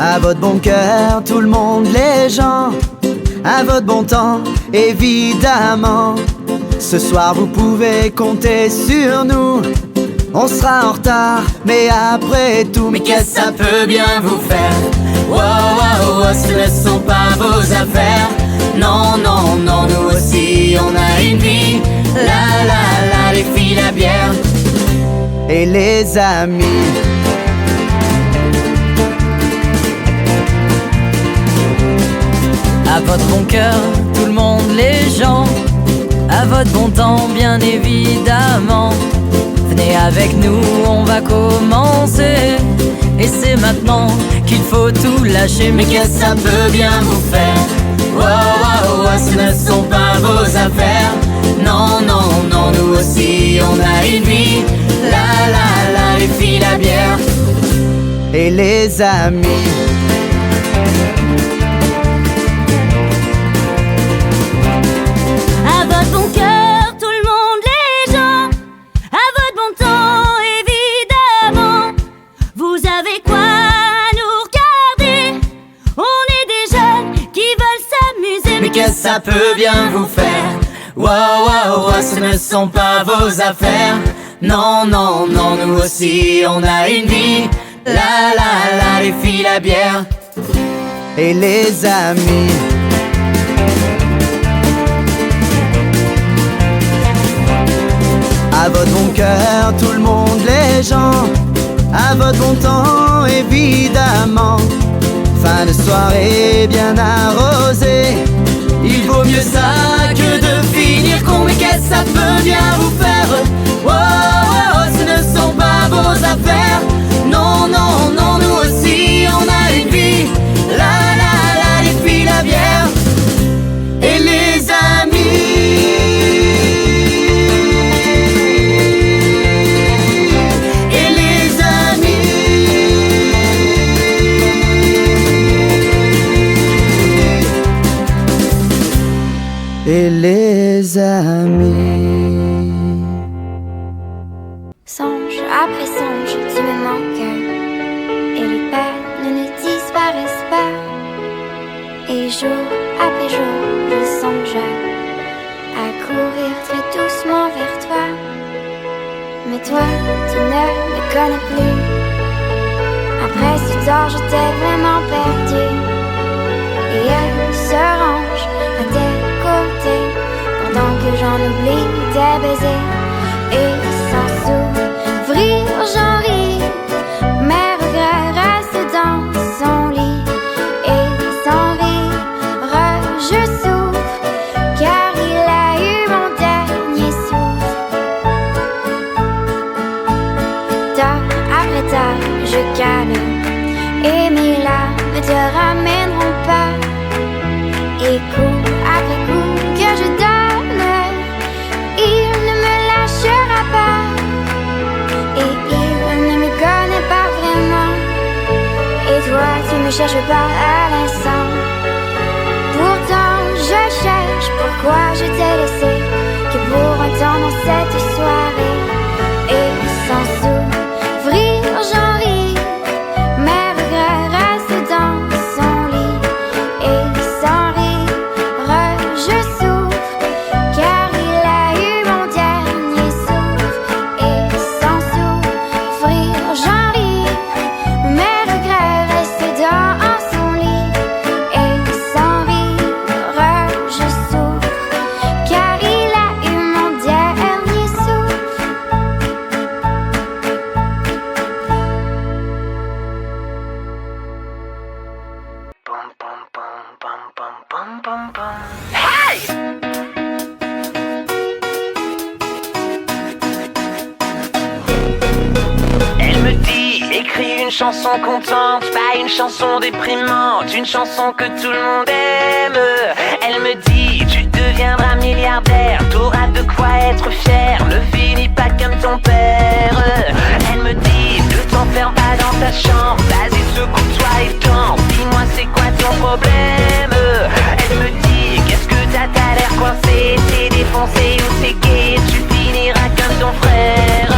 À votre bon cœur, tout le monde, les gens, à votre bon temps, évidemment. Ce soir vous pouvez compter sur nous. On sera en retard, mais après tout, mais qu'est-ce que ça peut bien vous faire? Wow, wow, wow, ce ne sont pas vos affaires. Non, non, non, nous aussi on a une vie. La, la, la, les filles, la bière et les amis. À votre bon cœur, tout le monde, les gens, à votre bon temps, bien évidemment. Venez avec nous, on va commencer. Et c'est maintenant qu'il faut tout lâcher. Mais qu'est-ce que ça peut bien vous faire? Wow, wow, wow, ce ne sont pas vos affaires. Non, non, non, nous aussi on a une vie. La, la, la, les filles, la bière et les amis. À votre bon cœur, tout le monde, les gens, à votre bon temps, évidemment. Vous avez quoi à nous regarder? On est des jeunes qui veulent s'amuser. Mais qu'est-ce que ça peut bien vous faire? Wow, wow, wow, ce ne sont pas vos affaires. Non, non, non, nous aussi on a une vie. La, la, la, les filles, la bière et les amis. À votre bon cœur, tout le monde, les gens, à votre bon temps, évidemment. Fin de soirée bien arrosée. Il vaut mieux ça que de finir con. Mais qu'est-ce que ça peut bien vous faire? Oh, oh, oh, ce ne sont pas vos affaires. Non, non, non, nous aussi on a une vie. La, la, la, les filles, la bière et les amis. Et les amis. Et les amis. Songe après songe, tu me manques. Et les peines ne disparaissent pas. Et jour après jour, je songe à courir très doucement vers toi. Mais toi, tu ne me connais plus. Après ce temps, je t'ai vraiment perdu. Et elle se range à tes côtés pendant que j'en oublie tes baisers. Et sans s'ouvrir, j'en ris. Mes regrets restent dans son lit. Et sans rire, je souffre, car il a eu mon dernier souffle. Tard après tard, je calme. Et mes larmes ne te ramèneront pas. Et coup après coup que je donne, il ne me lâchera pas. Et il ne me connaît pas vraiment. Et toi, tu me cherches pas à l'instant. Pourtant, je cherche pourquoi je t'ai laissé. Que pour un temps dans cette soirée. Et sans s'ouvrir, j'en ris. Mes regrets restent dans son lit. Et sans rire, je souffre, car il a eu mon dernier souffle. Et sans s'ouvrir, j'en ris. Mes regrets restent dans son lit. Et sans rire, je souffre, car il a eu mon dernier souffle. Elle me dit, écris une chanson contente, pas une chanson déprimante, une chanson que tout le monde aime. Elle me dit, tu deviendras milliardaire, t'auras de quoi être fier, ne finis pas comme ton père. Elle me dit, ne t'enferme pas dans ta chambre, vas-y secoue-toi et danse, dis-moi c'est quoi ton problème. Elle me dit, qu'est-ce que t'as l'air coincé, t'es défoncé ou t'es gay, tu finiras comme ton frère.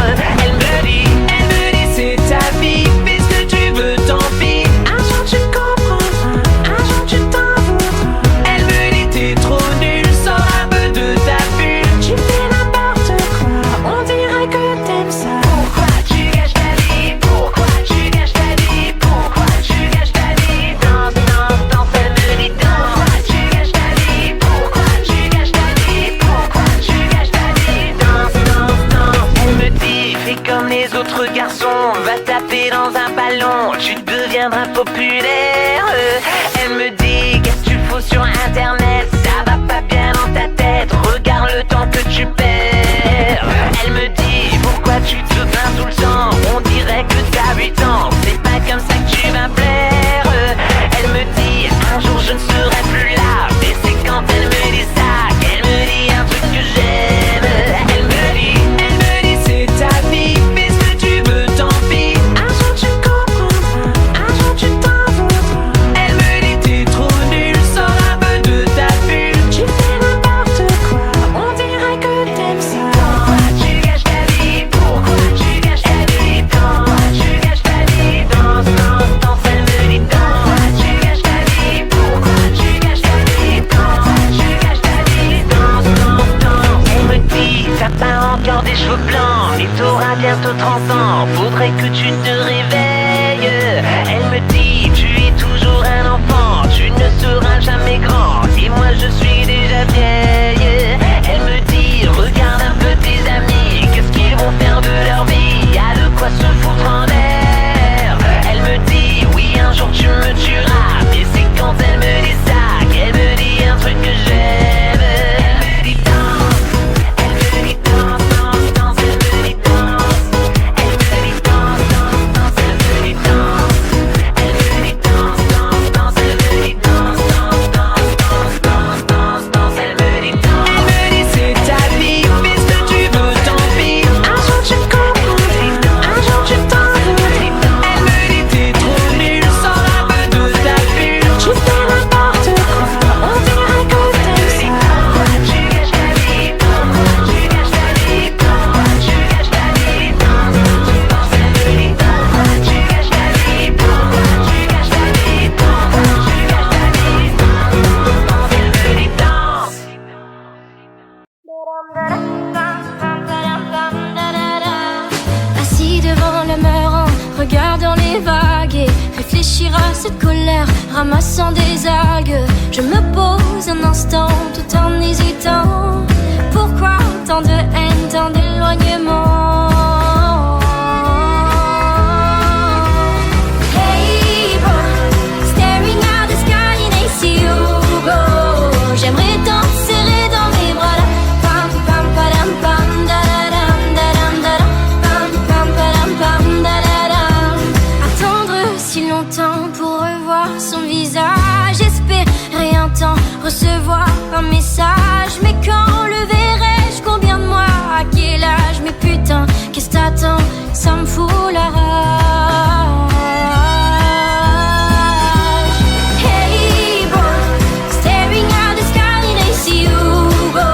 Elle me dit, c'est ta vie, fais ce que tu veux, tant pis. Un jour tu taper dans un ballon, tu deviendras populaire. Elle me dit qu'est-ce que tu fous sur internet, ça va pas bien dans ta tête, regarde le temps que tu perds. Elle me dit pourquoi tu te plains tout le temps, on dirait que t'as 8 ans, c'est pas comme ça que tu vas plaire. Elle me dit un jour je ne serai plus là, et c'est quand elle me dit ça qu'elle me dit un truc que j'aime. Elle me dit c'est ta vie, fais ce que tu veux, tant pis. Un jour tu comprendras, un jour tu t'en voudras. Elle me dit t'es trop nul, sors un peu de ta bulle, tu fais n'importe quoi, on dirait que t'aimes ça. Pourquoi tu gâches ta vie, pourquoi tu gâches ta vie, pourquoi tu gâches ta vie, danse, danse, danse. Elle me dit pourquoi tu gâches ta vie, pourquoi tu gâches ta vie, pourquoi tu gâches ta vie, danse, danse, danse. Elle me dit t'as pas encore des cheveux blancs et t'auras bientôt 30 ans, faudrait que tu te réveilles. Elle me dit tu es toujours un enfant, tu ne seras jamais grand, et moi je suis déjà vieille. Elle me dit regarde un peu tes amis, qu'est-ce qu'ils vont faire de leur vie, y'a de quoi se foutre en l'air. Elle me dit oui un jour tu me tueras, mais c'est quand elle me dit ça qu'elle me dit un truc que j'aime. Elle me dit danse, elle me dit danse, danse, danse. Elle me dit danse, elle me dit danse, danse, danse. Elle me dit danse, elle me dit danse, danse, danse. Elle me dit danse, danse, danse, danse, danse, danse. Elle me dit danse. Elle me dit c'est ta vie, fais ce que tu veux, tant pis. Un jour tu comprendras, un jour tu t'en voudras. Elle me dit t'es trop nul, sors un peu de ta bulle, tu fais n'importe quoi, on dirait que t'aimes ça. Pourquoi tu gâches ta vie, pourquoi tu gâches ta vie, pourquoi tu gâches ta vie, danse, danse, danse. Elle me dit pourquoi tu gâches ta vie, pourquoi tu gâches ta vie, pourquoi tu gâches ta vie, danse, danse, danse. Elle me dit danse. Assis devant le mur en regardant les vagues et réfléchir à cette colère, ramassant des algues. Je me pose un instant tout en hésitant. Pourquoi tant de haine, tant d'éloignement? Hey bro, staring at the sky and I see you go. J'aimerais t'en serrer dans mes bras là. Pam pam padam pam da da dam da dam da dam. Pam pam padam pam da da dam. Attendre si longtemps pour revoir son visage, espérer un temps recevoir un message. Mais quand le verrai-je, combien de mois, à quel âge? Mais putain, qu'est-ce t'attends, ça me fout la rage. Hey bro, staring at the sky and I see you go.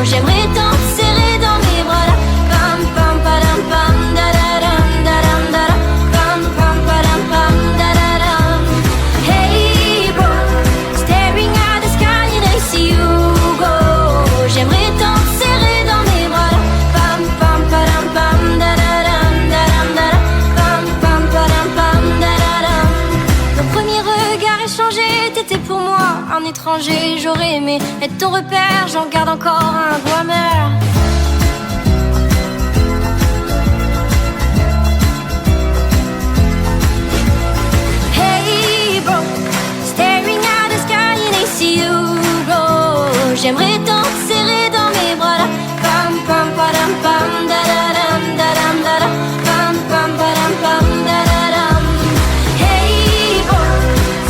J'aimerais t'en serrer dans mes bras là. Pam pam padam pam da da dam da dam da dam. Pam pam padam pam da da dam. Hey bro, staring at the sky and I see you go. J'aimerais t'en serrer dans mes bras là. Pam pam padam pam da da dam da dam da dam. Pam pam padam pam da da dam. Nos premiers regards échangés, t'étais pour moi un étranger. J'aurais aimé être ton repère, j'en garde encore un goût amer. Hey bro, staring at the sky and I see you go. J'aimerais t'en serrer dans mes bras là. Pam pam padam pam da da dam da dam da dam. Pam pam padam pam da da dam. Hey bro,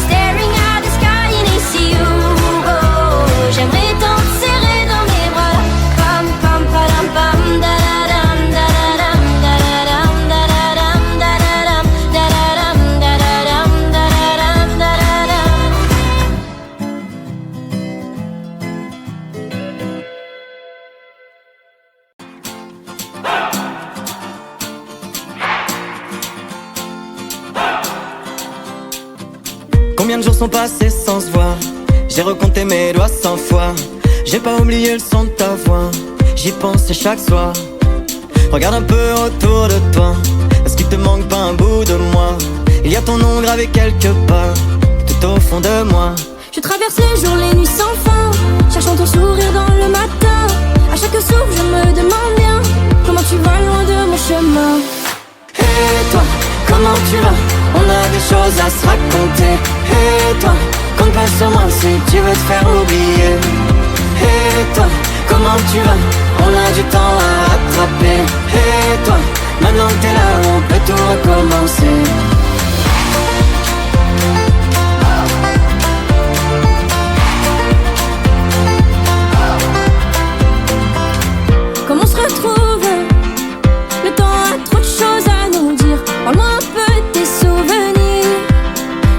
staring at the sky and I see you go. J'aimerais t'en serrer dans mes bras là. Pam pam padam pam da da dam da da dam da da dam da da dam da da dam da da dam da da dam da da dam da da dam. Combien de jours sont passés sans se voir? J'ai recompté mes doigts 100 fois. J'ai pas oublié le son de ta voix, j'y pensais chaque soir. Regarde un peu autour de toi, est-ce qu'il te manque pas un bout de moi? Il y a ton nom gravé quelque part, tout au fond de moi. Je traverse les jours, les nuits sans fin, cherchant ton sourire dans le matin. À chaque souffle je me demande bien comment tu vas loin de mon chemin. Et toi, comment tu vas? On a des choses à se raconter. Et toi, compte pas sur moi si tu veux te faire oublier. Et toi, comment tu vas? On a du temps à rattraper. Et toi, maintenant que t'es là, on peut tout recommencer. Comme on se retrouve, le temps a trop de choses à nous dire. Parle-moi un peu de tes souvenirs.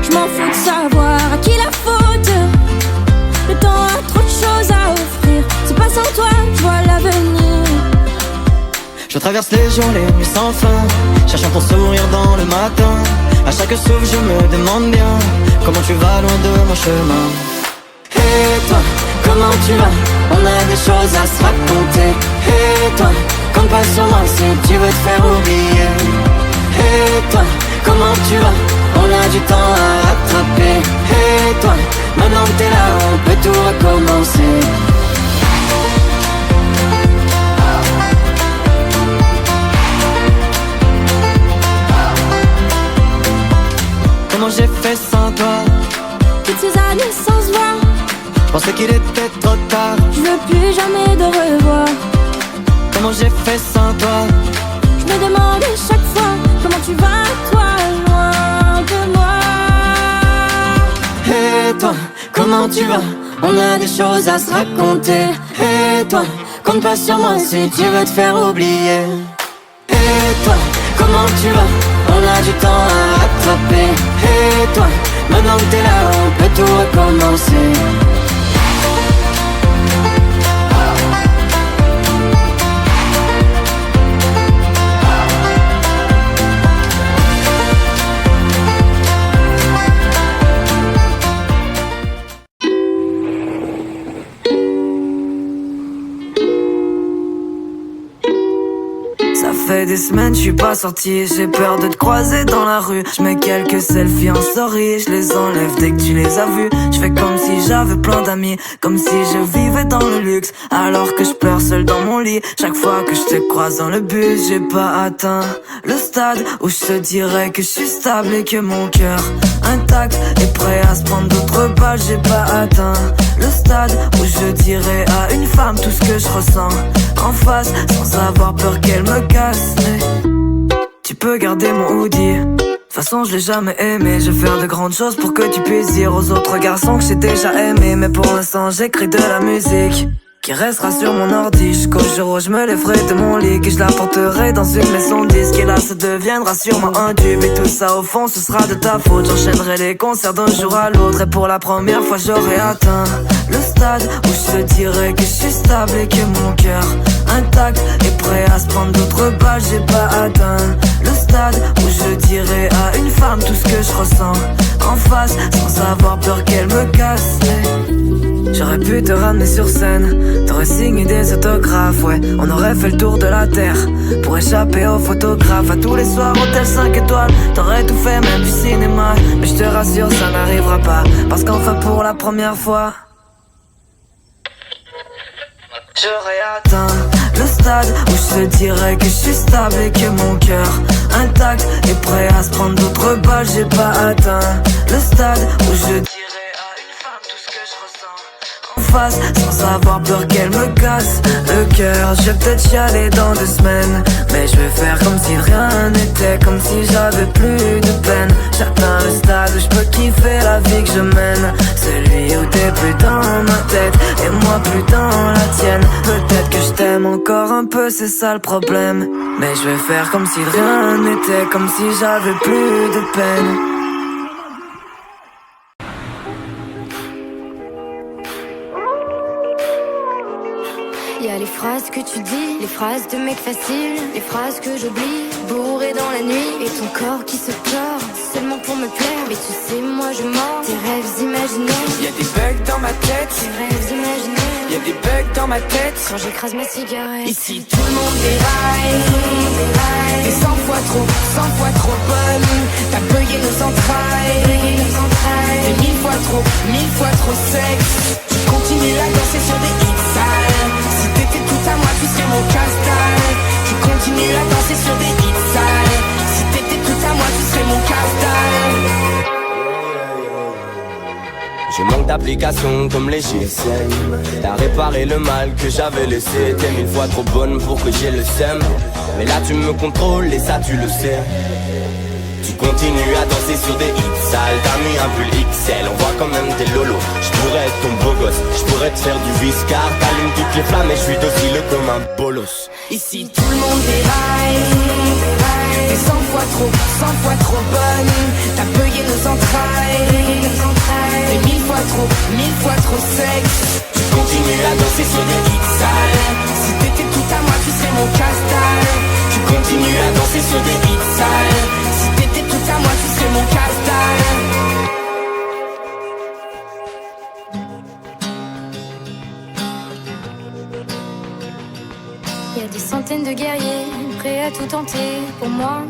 Je m'en fous de savoir à qui la faute. Le temps a trop de choses à offrir. C'est pas sans toi, je vois l'avenir. Je traverse les jours, les nuits sans fin, cherchant ton sourire dans le matin. À chaque souffle je me demande bien comment tu vas loin de mon chemin. Et toi, comment tu vas? On a des choses à se raconter. Et toi, compte pas sur moi si tu veux te faire oublier. Et toi, comment tu vas? On a du temps à rattraper. Et toi, maintenant que t'es là, on peut tout recommencer. Comment j'ai fait sans toi? Toutes ces années sans se voir, Je pensais qu'il était trop tard. je veux plus jamais de revoir. Comment j'ai fait sans toi? Je me demande chaque fois comment tu vas, toi, loin de moi. Et toi, comment tu vas? On a des choses à se raconter. Et toi, compte pas sur moi si tu veux te faire oublier. Et toi, comment tu vas? On a du temps à rattraper. Et toi, maintenant que t'es là, on peut tout recommencer. Ça fait des semaines, je suis pas sorti. J'ai peur de te croiser dans la rue. Je mets quelques selfies en story, je les enlève dès que tu les as vus. Je fais comme si j'avais plein d'amis, comme si je vivais dans le luxe, alors que je pleure seul dans mon lit. Chaque fois que je te croise dans le bus, j'ai pas atteint le stade où je te dirais que je suis stable et que mon cœur intact est prêt à se prendre d'autres balles. J'ai pas atteint le stade où je dirais à une femme tout ce que je ressens en face, sans avoir peur qu'elle me casse. Mais tu peux garder mon hoodie. De toute façon je l'ai jamais aimé. Je vais faire de grandes choses pour que tu puisses dire aux autres garçons que j'ai déjà aimé. Mais pour l'instant j'écris de la musique qui restera sur mon ordi jusqu'au jour où je me lèverai de mon lit, que je la porterai dans une maison de disques. Et là ça deviendra sûrement un tube. Et tout ça au fond ce sera de ta faute. J'enchaînerai les concerts d'un jour à l'autre. Et pour la première fois j'aurai atteint le stade où je te dirais que je suis stable et que mon cœur intact est prêt à se prendre d'autres balles. J'ai pas atteint le stade où je dirais à une femme tout ce que je ressens en face, sans avoir peur qu'elle me casse. J'aurais pu te ramener sur scène, t'aurais signé des autographes, ouais. On aurait fait le tour de la terre pour échapper aux photographes. À tous les soirs, hôtel 5 étoiles, t'aurais tout fait, même du cinéma. Mais je te rassure, ça n'arrivera pas, parce qu'enfin pour la première fois j'aurais atteint le stade où je te dirais que je suis stable et que mon cœur intact est prêt à se prendre d'autres balles. J'ai pas atteint le stade où je dirais à une femme tout ce que je ressens en face, sans avoir peur qu'elle me casse le cœur. Je vais peut-être chialer dans 2 semaines, mais je vais faire comme si rien n'était, comme si j'avais plus de peine. J'atteins le stade où je peux kiffer la vie que je mène, celui où t'es plus dans ma tête et moi plus dans la tienne. Peut-être que je t'aime encore un peu, c'est ça le problème, mais je vais faire comme si rien n'était, comme si j'avais plus de peine. Y'a les phrases que tu dis, les phrases de mec facile, les phrases que j'oublie, bourré dans la nuit, et ton corps qui se pleure, seulement pour me plaire. Mais tu sais, moi je mens, tes rêves imaginaires. Y'a des bugs dans ma tête, Tes rêves imaginaires. y'a des bugs dans ma tête. Quand j'écrase ma cigarette, Ici tout le monde déraille, t'es 100 fois trop bonne. T'as bugué nos entrailles, t'es 1000 fois trop sexe. Tu continues à danser sur des hits sales. Si t'étais tout à moi, tu serais mon casse-dalle. Tu continues à danser sur des hits sales. Si t'étais tout à moi, tu serais Je manque d'application comme les GSM. T'as réparé le mal que j'avais laissé. T'es 1000 fois trop bonne pour que j'ai le seum. Mais là tu me contrôles et ça tu le sais. Tu continues à danser sur des hits sales. T'as mis un pull XL, on voit quand même tes lolos. J'pourrais être ton beau gosse, j'pourrais te faire du viscar. T'allumes toutes les flammes et j'suis docile comme un bolos. Ici tout le monde déraille. T'es 100 fois trop bonne. T'as bugué nos entrailles. T'es 1000 fois trop sexe. Tu continues à danser sur des hits sales. Si t'étais tout à moi tu serais mon casse-dalle. Tu continues à danser sur des hits sales. Si t'étais tout à moi tu serais mon casse-dalle. Y a des centaines de guerriers prêts à tout tenter pour moi.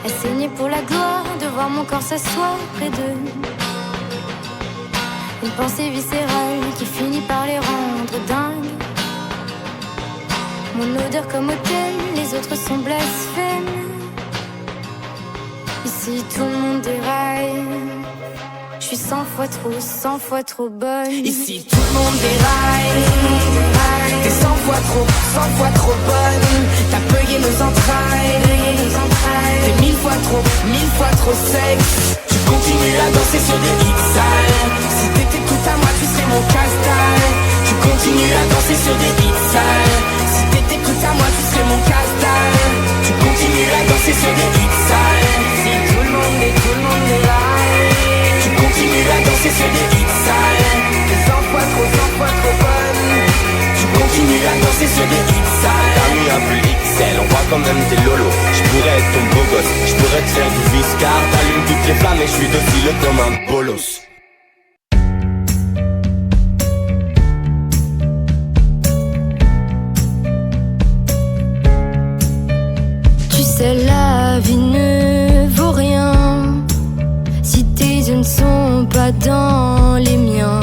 À saigner pour la gloire, de voir mon corps s'asseoir près d'eux. Une pensée viscérale qui finit par les rendre dingues. Mon odeur comme autel, les autres sont blasphèmes. Ici tout le monde déraille. Je suis 100 fois trop bonne. Ici tout le monde déraille. T'es 100 fois trop bonne. T'as bugué nos entrailles. T'es 1000 fois trop sexe. Tu continues à danser sur des hits sales. Si t'étais tout à moi tu serais mon casse-dalle. Tu continues à danser sur des hits sales. Si t'étais tout à moi tu serais mon casse-dalle. Tu continues à danser sur des hits sales. Si tout le monde déraille. Tu continues à danser sur des hits sales. T'es 100 fois trop bonne. Tu continues à danser sur des hits sales. T'as mis un pull XL, on voit quand même tes lolos. J'pourrais être ton beau gosse, j'pourrais te faire du viscar. T'allumes toutes les flammes et j'suis docile comme un bolos. Tu sais, la vie ne vaut rien si tes yeux ne sont pas dans les miens.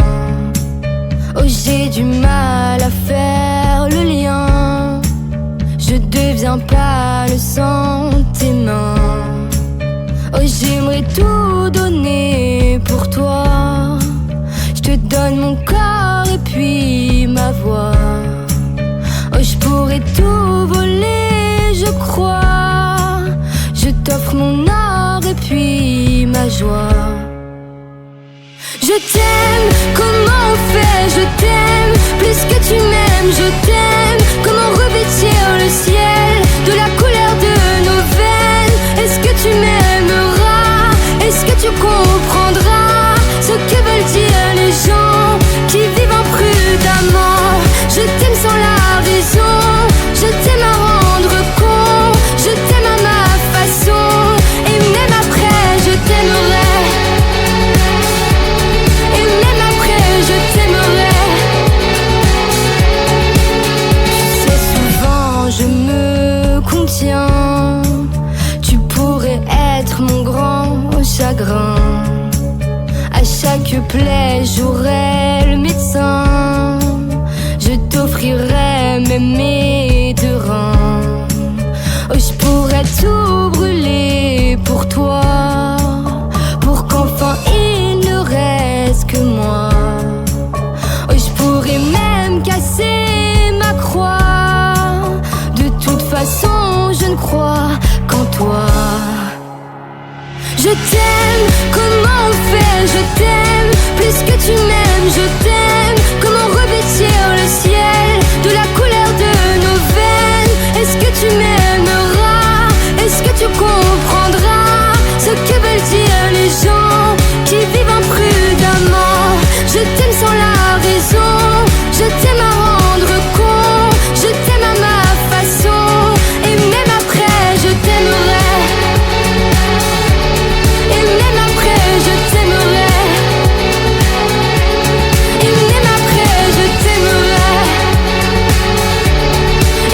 Oh, j'ai du mal à faire le lien. Je deviens pâle sans tes mains. Oh, j'aimerais tout donner pour toi. Je te donne mon corps et puis ma voix. Oh, je pourrais tout voler, je crois. Je t'offre mon or et puis ma joie. Je t'aime, comment on fait, je t'aime. Plus que tu m'aimes, je t'aime. Comment revêtir le ciel de la couleur de nos veines. Est-ce que tu m'aimeras? Est-ce que tu comprendras ce que veulent dire les gens qui vivent imprudemment? Je t'aime sans la raison, je t'aime à rendre compte. Je t'aime à ma façon, et même après je t'aimerai. Et même après je t'aimerai. Tu sais, souvent je me contiens. Tu pourrais être mon grand chagrin. À chaque plaie j'aurai le médecin. Je t'offrirai même mes deux reins. Oh, je pourrais tout brûler pour toi, pour qu'enfin il ne reste que moi. Oh, je pourrais même casser ma croix. De toute façon je ne crois qu'en toi. Je t'aime, comment on fait, je t'aime. Plus que tu m'aimes, je t'aime. Comment revêtir le ciel de la couleur de nos veines. Est-ce que tu m'aimeras? Est-ce que tu comprendras ce que veulent dire les gens qui vivent imprudemment? Je t'aime sans la raison, je t'aime à rendre compte. Je t'aime à ma façon, et même après je t'aimerai. Et même après je t'aimerai. Et même après je t'aimerai.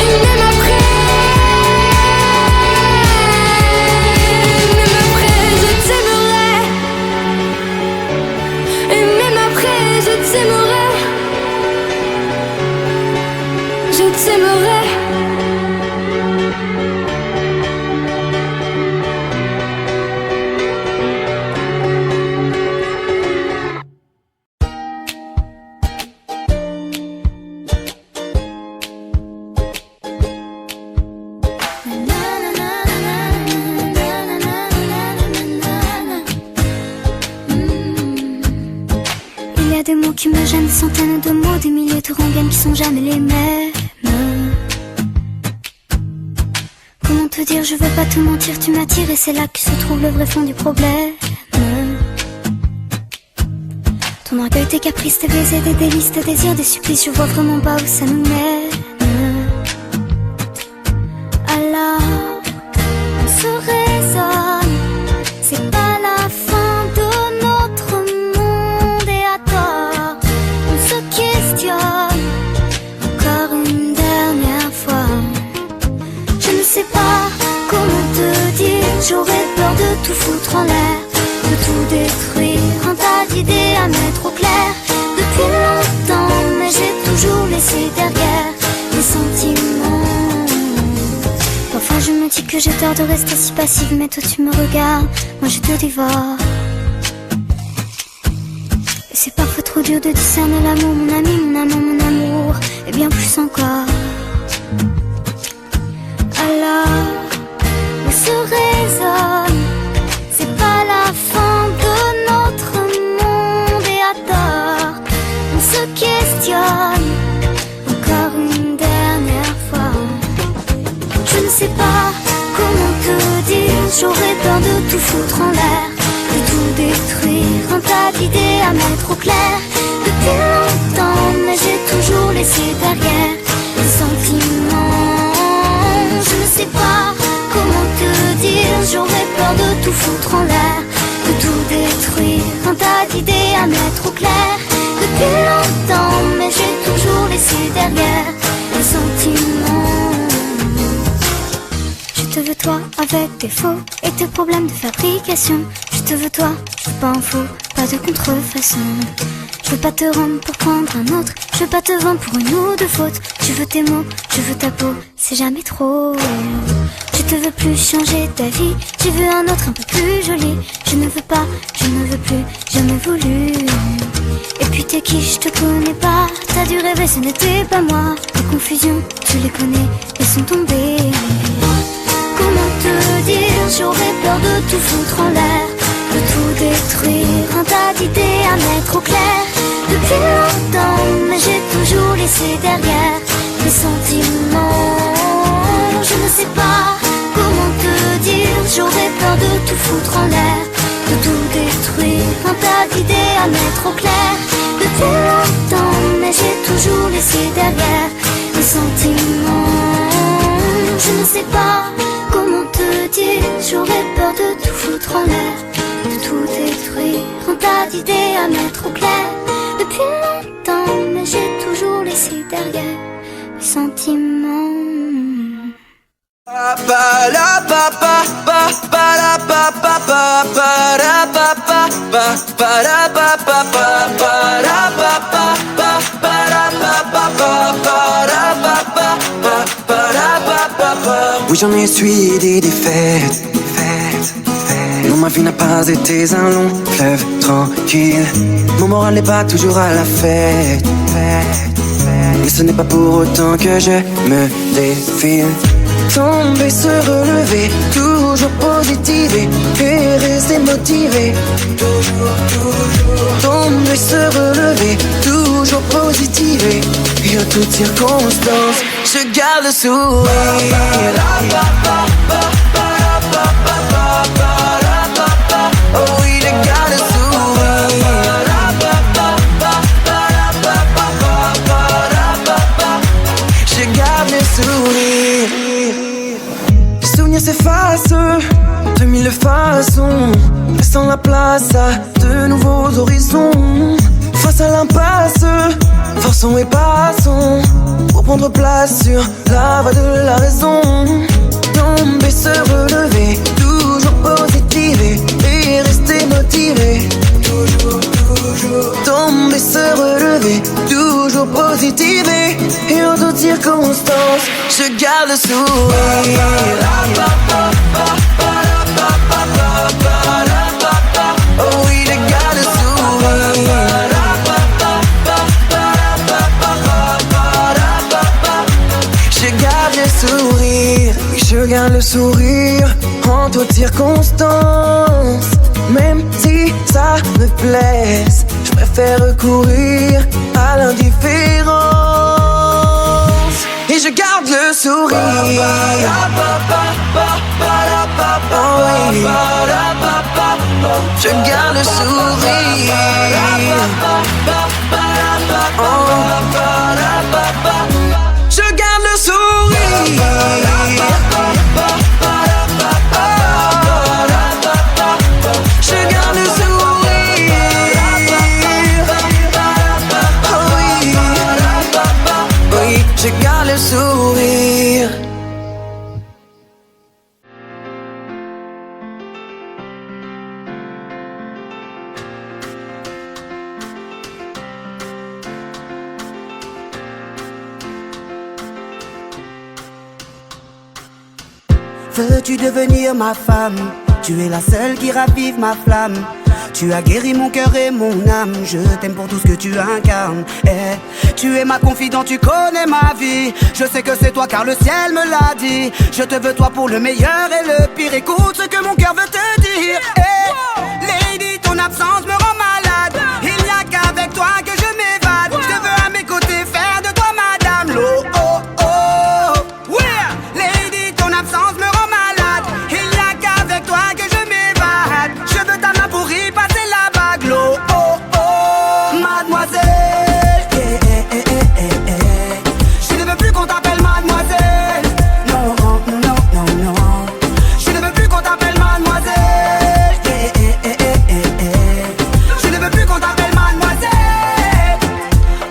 Et même après. des mots qui me gênent, des centaines de mots, des milliers de rengaines qui sont jamais les mêmes. Comment te dire, je veux pas te mentir, tu m'attires et c'est là que se trouve le vrai fond du problème. Ton orgueil, tes caprices, tes baisers, des délices, tes désirs, des supplices, je vois vraiment pas où ça nous mène. Alors, on se raisonne, c'est pas la fin de notre monde et à tort, on se questionne, encore une dernière fois. Je ne sais pas comment te dire, j'aurais peur de tout foutre en l'air, de tout détruire, un tas d'idées à mettre au clair. Depuis longtemps, mais j'ai toujours laissé derrière les sentiments. Parfois je me dis que j'ai tort de rester si passive, mais toi tu me regardes, moi je te dévore. Et c'est parfois trop dur de discerner l'amour, mon ami, mon amant, mon amour, et bien plus encore. Alors, on se raisonne, c'est pas la fin de notre monde et à tort, on se questionne, encore une dernière fois. Je ne sais pas comment te dire, j'aurais peur de tout foutre en l'air, de tout détruire, un tas d'idées à mettre au clair. Depuis longtemps, mais j'ai toujours laissé derrière les sentiments. Je ne sais pas comment te dire, j'aurais peur de tout foutre en l'air, de tout détruire, un tas d'idées à mettre au clair. Depuis longtemps, mais j'ai toujours laissé derrière les sentiments. Je te veux toi avec tes faux et tes problèmes de fabrication. Je te veux toi, je veux pas un faux, pas de contrefaçon. Je veux pas te rendre pour prendre un autre, je veux pas te vendre pour une ou deux fautes. Je veux tes mots, je veux ta peau, c'est jamais trop. Je te veux plus changer ta vie, je veux un autre un peu plus joli. Je ne veux pas, je ne veux plus, jamais voulu. Et puis t'es qui, je te connais pas, t'as dû rêver, ce n'était pas moi. Les confusions, tu les connais, elles sont tombées. Comment te dire, j'aurais peur de tout foutre en l'air, de tout détruire, un tas d'idées à mettre au clair. Depuis longtemps, mais j'ai toujours laissé derrière les sentiments. Je ne sais pas comment te dire, j'aurais peur de tout foutre en l'air, de tout détruire, un tas d'idées à mettre au clair. Depuis longtemps, mais j'ai toujours laissé derrière les sentiments. Je ne sais pas comment te dire, j'aurais peur de tout foutre en l'air, de tout détruire, un tas d'idées à mettre au clair. Depuis longtemps, mais j'ai toujours laissé derrière les sentiments. Oui, j'en ai essuyé des défaites. Non, ma vie n'a pas été un long fleuve tranquille. Mon moral n'est pas toujours à la fête. Mais ce n'est pas pour autant que je me défile. Tomber, se relever, toujours positiver et rester motivé. Tomber, se relever, toujours positiver et en toutes circonstances, je garde le sourire. Oh oui, je garde le sourire. Je garde le sourire. Les souvenirs s'effacent de mille façons, laissant la place à de nouveaux horizons. Face à l'impasse, forçons et passons pour prendre place sur la voie de la raison. Tomber, se relever, toujours positiver et rester motivé. Tomber, se relever, toujours positiver et en toutes circonstances, je garde le sourire. Oh oui, je garde le sourire. Je garde le sourire. Oui, je garde le sourire en toutes circonstances. Même si ça me blesse, je préfère recourir à l'indifférence. Et je garde le sourire. Oh oui. Je garde le sourire. Oh. Je garde le sourire. Je garde le sourire. Oh oui. Oui, je garde le sourire. Veux-tu devenir ma femme? Tu es la seule qui ravive ma flamme. Tu as guéri mon cœur et mon âme. Je t'aime pour tout ce que tu incarnes. Tu es ma confidente, tu connais ma vie. Je sais que c'est toi car le ciel me l'a dit. Je te veux toi pour le meilleur et le pire. Écoute ce que mon cœur veut te dire. Lady, ton absence me rend malade. Il n'y a qu'avec toi que je m'évade. Je te veux à mes côtés, faire de toi madame. L'eau, oh, oh. Yeah. Lady, ton absence me rend malade. Il n'y a qu'avec toi que je m'évade. Je veux ta main pour y passer la bague. L'eau, oh, oh. Mademoiselle, je ne veux plus qu'on t'appelle mademoiselle. Non, non, non, non, non. Je ne veux plus qu'on t'appelle mademoiselle. Je ne veux plus qu'on t'appelle mademoiselle.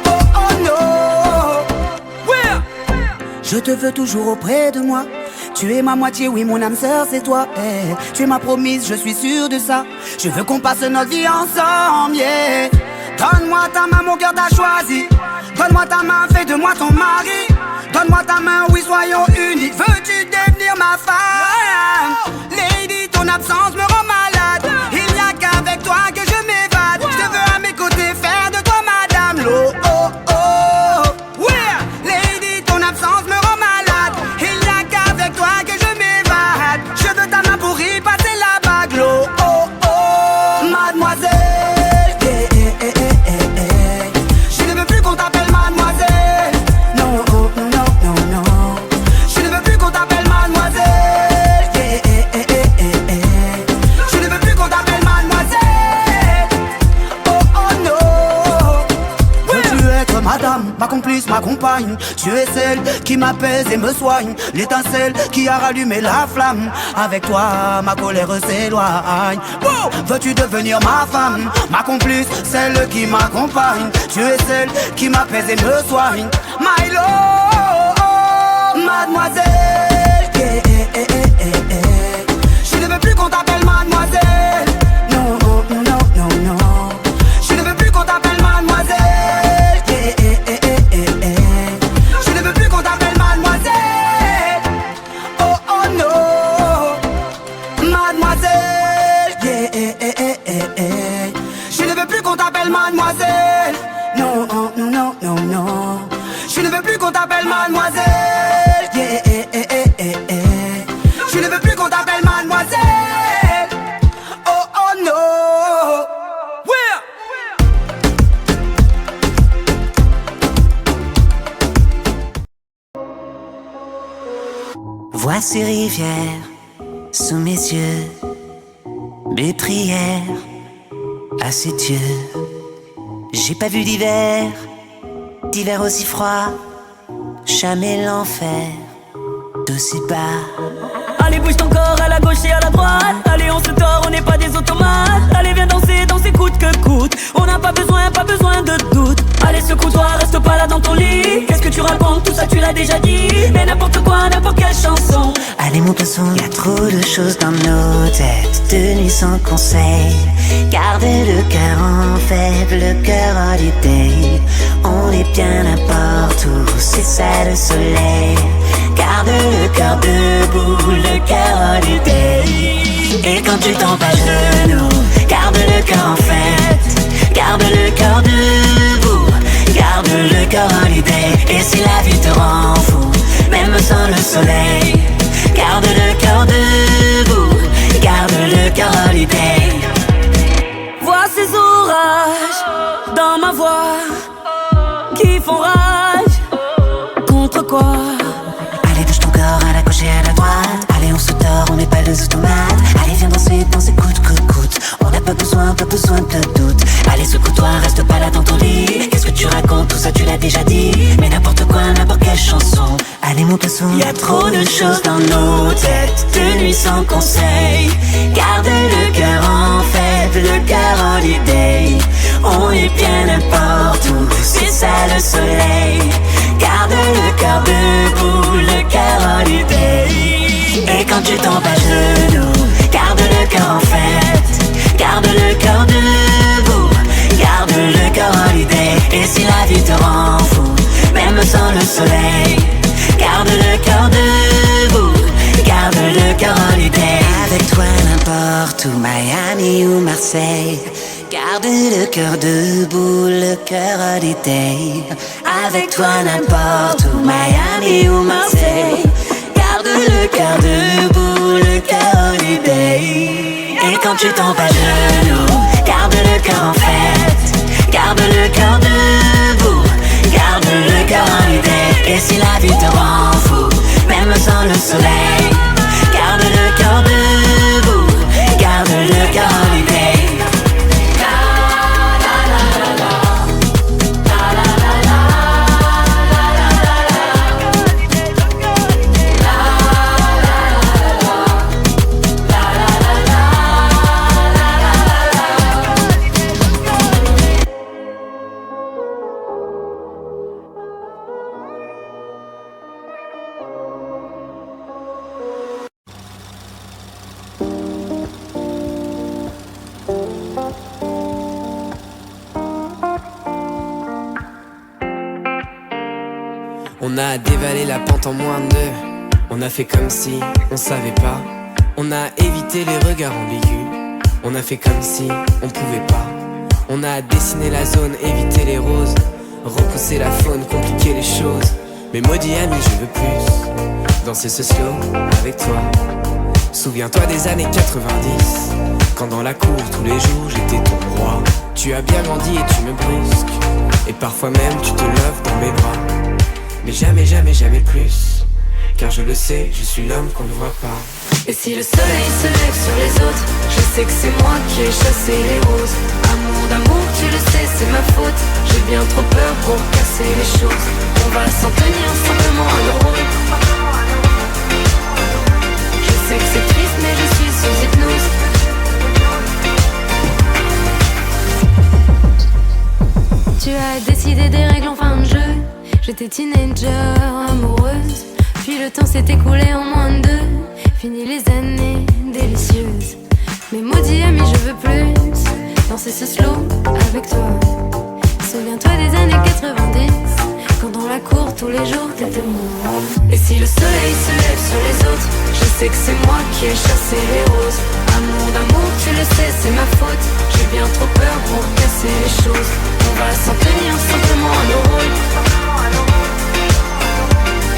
Oh, oh, non. Yeah. Je te veux toujours auprès de moi. Tu es ma moitié, oui, mon âme sœur, c'est toi. Tu es ma promise, je suis sûr de ça. Je veux qu'on passe notre vie ensemble, yeah. Donne-moi ta main, mon cœur t'a choisi. Donne-moi ta main, fais de moi ton mari. Donne-moi ta main, oui, soyons unis. Veux-tu devenir ma femme? Lady, ton absence me rend malade. Il n'y a qu'avec toi que je m'évade. Je te veux à mes côtés, faire de toi madame. L'eau, oh, oh. Yeah. Lady, ton absence me rend malade. Il n'y a qu'avec toi que je m'évade. Je veux ta main pour y passer la bague. L'eau, oh, oh. Mademoiselle. Je ne veux plus qu'on t'appelle mademoiselle. Non, oh, non, non, non. Je ne veux plus qu'on t'appelle mademoiselle. Je ne veux plus qu'on t'appelle mademoiselle. Oh, oh, non. Veux-tu être madame, ma complice, ma compagne? Tu es celle qui m'apaise et me soigne. L'étincelle qui a rallumé la flamme. Avec toi, ma colère s'éloigne. Wow. Veux-tu devenir ma femme, ma complice, celle qui m'accompagne? Tu es celle qui m'apaise et me soigne. My love, mademoiselle. Je ne veux plus qu'on t'appelle mademoiselle. Non, non, non, non, non. Je ne veux plus qu'on t'appelle mademoiselle. Je ne veux plus qu'on t'appelle mademoiselle. Oh, oh, non. Mademoiselle. Je ne veux plus qu'on t'appelle mademoiselle. Non, non, non, non, non. Je ne veux plus qu'on t'appelle mademoiselle. Je ne veux plus qu'on t'appelle mademoiselle. Oh, oh, non. Yeah. Voici rivière sous mes yeux, mes prières à ces dieux. J'ai pas vu d'hiver aussi froid, jamais l'enfer d'aussi bas. Allez bouge ton corps à la gauche et à la droite. Allez on se tord, on n'est pas des automates. Allez viens danser, danser coûte que coûte. On n'a pas besoin de doute. Allez secoue-toi, reste pas là dans ton lit. Qu'est-ce que tu racontes, tout ça tu l'as déjà dit. Mais n'importe quoi, n'importe quelle chanson. Allez mon poisson, y'a trop de choses dans nos têtes. De nuit sans conseil, garde le cœur en faible, le cœur holiday. On est bien n'importe où, c'est ça le soleil. Garde le cœur debout, le cœur holiday. Et quand tu tombes à genoux, garde le cœur en fête. Garde le cœur debout, garde le cœur holiday. Et si la vie te rend fou, même sans le soleil, garde le cœur debout, garde le cœur holiday. Vois ces orages mots passent. Y a trop de choses dans nos têtes, de nuit sans conseil. Garde le cœur en fête, le cœur en idée. On est bien n'importe où, c'est ça le soleil. Garde le cœur debout, le cœur en idée. Et quand tu tombes à genoux, garde le cœur en fête. Garde le cœur debout, garde le cœur en idée. Et si la vie te rend fou, même sans le soleil, garde le cœur debout, garde le cœur en idée. Avec toi n'importe où, Miami ou Marseille. Garde le cœur debout, le cœur en idée. Avec toi n'importe où, Miami ou Marseille. Garde le cœur debout, le cœur en idée. Et quand tu tombes à genoux, garde le cœur en fête. Garde le cœur debout, garde le cœur en idée. Et si la vie te rend fou, même sans le soleil, garde le cœur debout, garde le cœur en idée. On a dévalé la pente en moins de deux. On a fait comme si on savait pas. On a évité les regards ambigus. On a fait comme si on pouvait pas. On a dessiné la zone, évité les roses, repousser la faune, compliquer les choses. Mais maudit ami, je veux plus danser ce slow avec toi. Souviens-toi des années 90, quand dans la cour tous les jours j'étais ton roi. Tu as bien grandi et tu me brusques, et parfois même tu te lèves dans mes bras. Mais jamais, jamais, jamais plus, car je le sais, je suis l'homme qu'on ne voit pas. Et si le soleil se lève sur les autres, je sais que c'est moi qui ai chassé les roses. Amour d'amour, tu le sais, c'est ma faute. J'ai bien trop peur pour casser les choses. On va s'en tenir simplement à nos rôles. Je sais que c'est triste, mais je suis sous hypnose. Tu as décidé des règles en fin de jeu. J'étais teenager, amoureuse. Puis le temps s'est écoulé en moins de deux. Fini les années délicieuses. Mais maudit ami, je veux plus danser ce slow avec toi. Souviens-toi des années 90, quand dans la cour tous les jours t'étais moi. Et si le soleil se lève sur les autres, je sais que c'est moi qui ai chassé les roses. Amour d'amour, tu le sais, c'est ma faute. J'ai bien trop peur pour casser les choses. On va s'en tenir simplement à nos rôles.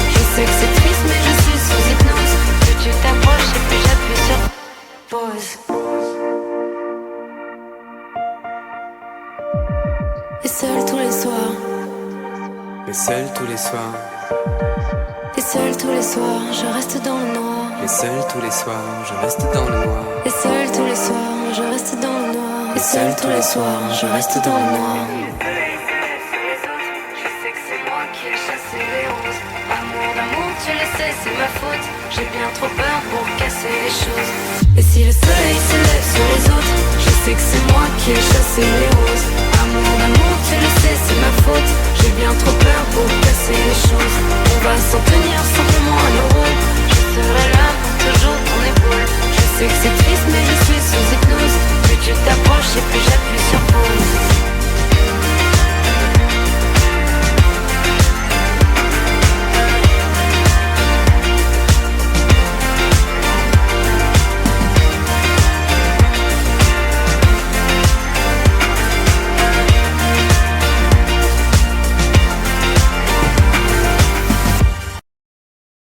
Je sais que c'est triste, mais je suis sous hypnose. Plus tu t'approches et plus j'appuie sur pause. Et seul tous les soirs. Mais seul tous les soirs. Et seul tous les soirs, je reste dans le noir. Mais seul tous les soirs, je reste dans le noir. Et seul tous les soirs, je reste dans le noir. Et seul tous les soirs, je reste dans le noir. Tu le sais, c'est ma faute. J'ai bien trop peur pour casser les choses. Et si le soleil se lève sur les autres, je sais que c'est moi qui ai chassé les roses. Amour d'amour, tu le sais, c'est ma faute. J'ai bien trop peur pour casser les choses. On va s'en tenir simplement à nos rôles. Je serai là pour toujours ton épaule. Je sais que c'est triste, mais je suis sous hypnose. Plus tu t'approches et plus j'appuie sur pause.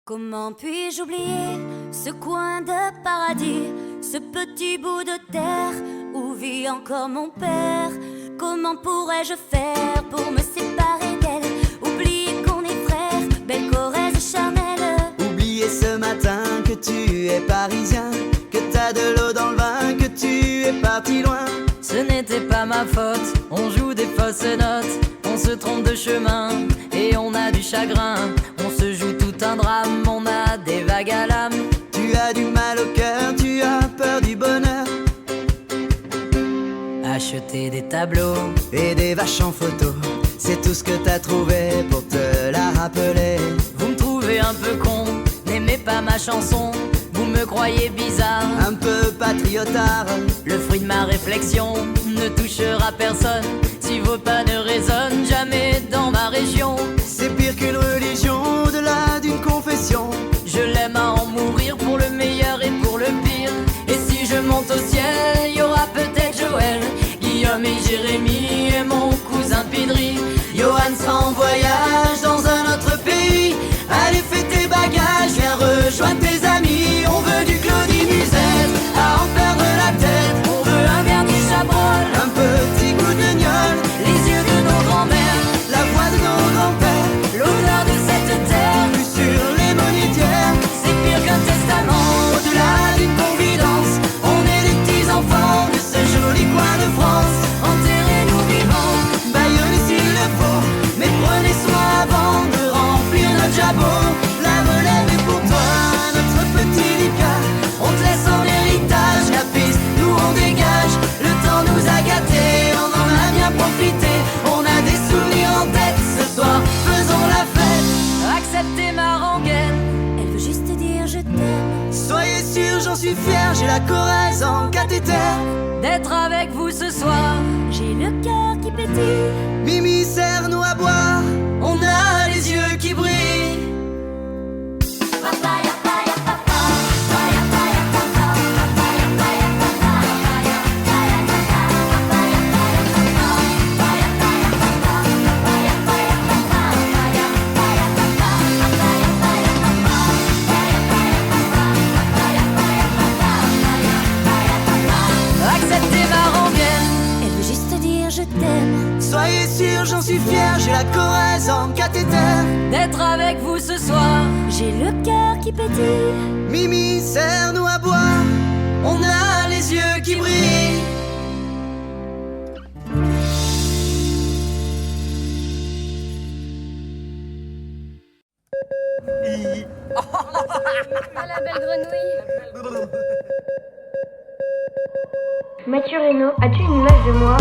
Comment puis-je oublier ce coin de paradis, ce petit bout de terre où vit encore mon père? Comment pourrais-je faire pour me séparer d'elle? Oublier qu'on est frères, belle Corrèze charnelle. Oublier ce matin que tu es parisien, que t'as de l'eau dans le vin, que tu es parti loin. Ce n'était pas ma faute, on joue des fausses notes, on se trompe de chemin et on a du chagrin, on se joue tout tout un drame, on a des vagues à l'âme. Tu as du mal au cœur, tu as peur du bonheur. Acheter des tableaux et des vaches en photo, c'est tout ce que t'as trouvé pour te la rappeler. Vous me trouvez un peu con, n'aimez pas ma chanson. Vous me croyez bizarre, un peu patriotard. Le fruit de ma réflexion ne touchera personne si vos pas ne résonnent jamais dans ma région. C'est pire qu'une religion, au-delà d'une confession. Je l'aime à en mourir pour le meilleur et pour le pire. Et si je monte au ciel, y aura peut-être Joël, Guillaume et Jérémy et mon cousin Pidri. Johan sera en voyage dans un autre pays. Allez fais tes bagages, viens rejoindre tes amis. On veut du Claudie Musette, à en perdre la tête. On veut un Bernie Chabrol, un petit goût de gnôle, les yeux de nos grands-mères, la voix de nos grands-pères, l'odeur de cette terre, vue sur les monétières. C'est pire qu'un testament, au-delà d'une confidence. On est les petits enfants de ce joli coin de France. Enterrez-nous vivants, baillonnez s'il le faut, mais prenez soin avant de remplir notre jabot. La relève est pour toi, notre petit Lucas. On te laisse en héritage la piste, nous on dégage. Le temps nous a gâtés, on en a bien profité. On a des souvenirs en tête, ce soir faisons la fête. Acceptez ma rengaine, elle veut juste dire je t'aime. Soyez sûr, j'en suis fier, j'ai la Corrèze en cathéter. D'être avec vous ce soir, j'ai le cœur qui pétille. Mimi sert-nous à boire, on a les yeux qui brillent. acceptez ma rengaine, elle veut juste dire je t'aime. Soyez sûr, j'en suis fier, j'ai la Corrèze en cathéter. D'être avec vous ce soir, j'ai le cœur qui pétille. Mimi sert-nous à boire, on a les yeux qui brillent. La belle grenouille. Mathieu Reynaud, as-tu une image de moi?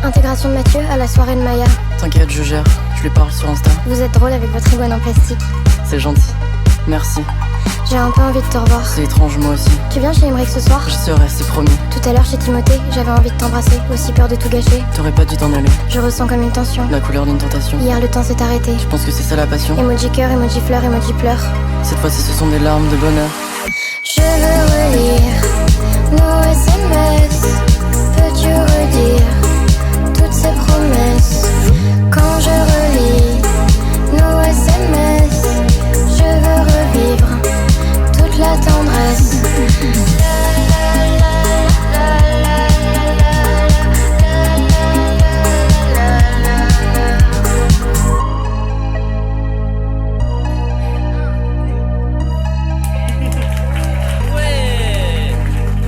Intégration de Mathieu à la soirée de Maya. T'inquiète, je gère, je lui parle sur Insta. Vous êtes drôle avec votre iguane en plastique. C'est gentil, merci. J'ai un peu envie de te revoir. C'est étrange, moi aussi. Tu viens chez Emmerich ce soir? Je serai, c'est promis. Tout à l'heure chez Timothée, j'avais envie de t'embrasser, aussi peur de tout gâcher. T'aurais pas dû t'en aller. Je ressens comme une tension. La couleur d'une tentation. Hier le temps s'est arrêté. Je pense que c'est ça la passion. Emoji cœur, emoji fleur, emoji pleure. Cette fois-ci ce sont des larmes de bonheur. Je veux relire nos SMS. Peux-tu redire toutes ces promesses? Quand je relis nos SMS, je veux revivre toute la tendresse.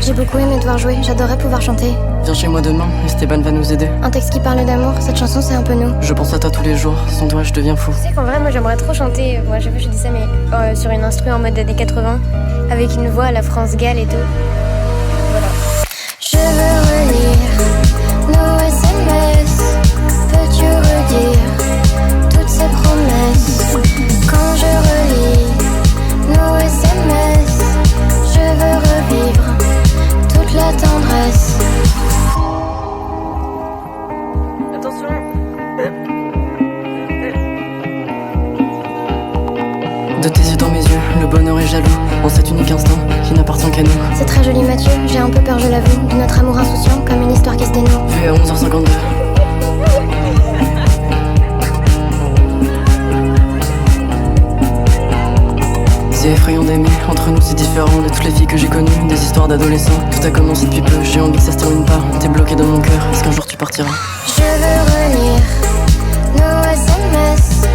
J'ai beaucoup aimé devoir jouer, j'adorais pouvoir chanter. Viens chez moi demain, Esteban va nous aider. Un texte qui parle d'amour, cette chanson c'est un peu nous. Je pense à toi tous les jours, sans toi je deviens fou. Tu sais qu'en vrai moi j'aimerais trop chanter, moi je dis ça mais sur une instru en mode années 80, avec une voix à la France Gall et tout. Voilà. Je veux relire nos SMS, peux-tu redire toutes ces promesses? Quand je relis nos SMS, je veux revivre toute la tendresse. Attention. De tes yeux dans mes yeux, le bonheur est jaloux. En cet unique instant qui n'appartient qu'à nous. C'est très joli Mathieu, j'ai un peu peur je l'avoue. De notre amour insouciant comme une histoire qui se dénoue. Vu à 11h52. C'est effrayant d'aimer, entre nous c'est différent de toutes les filles que j'ai connues, des histoires d'adolescents. Tout a commencé depuis peu, j'ai envie que ça se termine pas. T'es bloqué dans mon cœur, est-ce qu'un jour tu partiras? Je veux relire nos SMS,